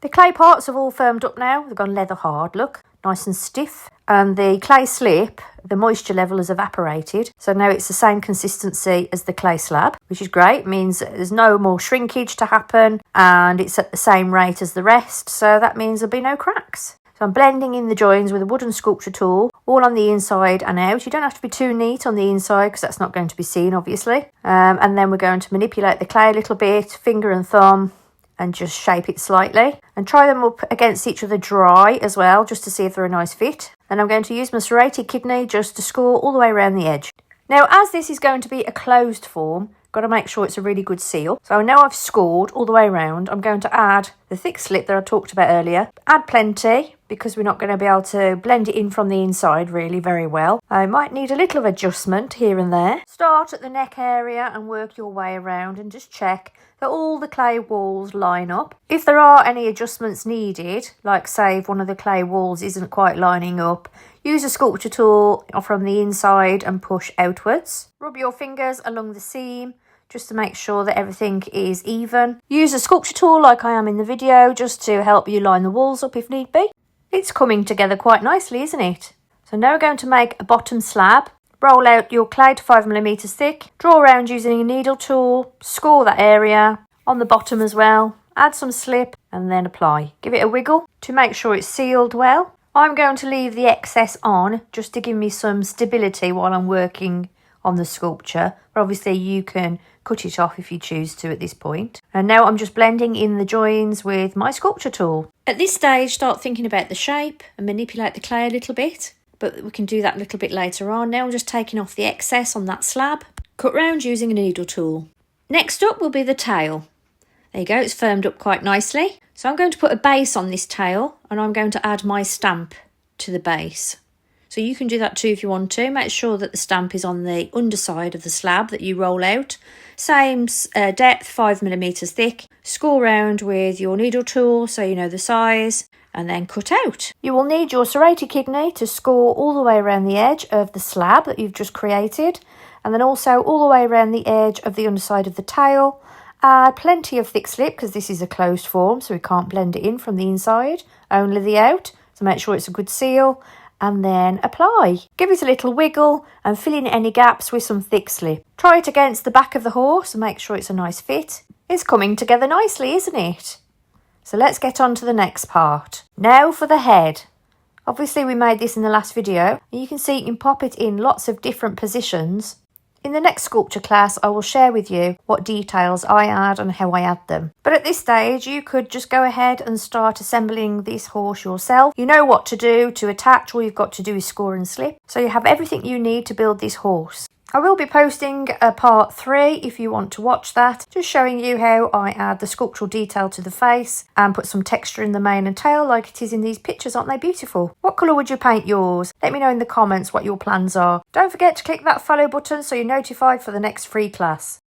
The clay parts have all firmed up now. They've gone leather hard, look, nice and stiff. And the clay slip, the moisture level has evaporated. So now it's the same consistency as the clay slab, which is great. It means there's no more shrinkage to happen and it's at the same rate as the rest. So that means there'll be no cracks. So I'm blending in the joins with a wooden sculpture tool, all on the inside and out. You don't have to be too neat on the inside because that's not going to be seen, obviously. And then we're going to manipulate the clay a little bit, finger and thumb, and just shape it slightly. And try them up against each other dry as well, just to see if they're a nice fit. And I'm going to use my serrated kidney just to score all the way around the edge. Now, as this is going to be a closed form, got to make sure it's a really good seal. So now I've scored all the way around. I'm going to add the thick slip that I talked about earlier. Add plenty because we're not going to be able to blend it in from the inside really very well. I might need a little of adjustment here and there. Start at the neck area and work your way around and just check that all the clay walls line up. If there are any adjustments needed, like say if one of the clay walls isn't quite lining up, use a sculpture tool from the inside and push outwards. Rub your fingers along the seam just to make sure that everything is even. Use a sculpture tool like I am in the video just to help you line the walls up if need be. It's coming together quite nicely, isn't it? So now we're going to make a bottom slab. Roll out your clay to 5mm thick, draw around using a needle tool, score that area on the bottom as well, add some slip and then apply. Give it a wiggle to make sure it's sealed well. I'm going to leave the excess on just to give me some stability while I'm working on the sculpture, but obviously you can cut it off if you choose to at this point. And now I'm just blending in the joins with my sculpture tool. At this stage, start thinking about the shape and manipulate the clay a little bit. But we can do that a little bit later on. Now I'm just taking off the excess on that slab. Cut round using a needle tool. Next up will be the tail. There you go, it's firmed up quite nicely. So I'm going to put a base on this tail and I'm going to add my stamp to the base. So you can do that too if you want to. Make sure that the stamp is on the underside of the slab that you roll out. Same depth, 5mm thick. Score round with your needle tool so you know the size. And then cut out. You will need your serrated kidney to score all the way around the edge of the slab that you've just created, and then also all the way around the edge of the underside of the tail. Add plenty of thick slip because this is a closed form, so we can't blend it in from the inside, only the out, so make sure it's a good seal, and then apply. Give it a little wiggle and fill in any gaps with some thick slip. Try it against the back of the horse and make sure it's a nice fit. It's coming together nicely, isn't it? So let's get on to the next part. Now for the head. Obviously we made this in the last video and you can see you can pop it in lots of different positions. In the next sculpture class I will share with you what details I add and how I add them. But at this stage you could just go ahead and start assembling this horse yourself. You know what to do to attach, all you've got to do is score and slip. So you have everything you need to build this horse. I will be posting a part 3 if you want to watch that, just showing you how I add the sculptural detail to the face and put some texture in the mane and tail like it is in these pictures. Aren't they beautiful? What colour would you paint yours? Let me know in the comments what your plans are. Don't forget to click that follow button so you're notified for the next free class.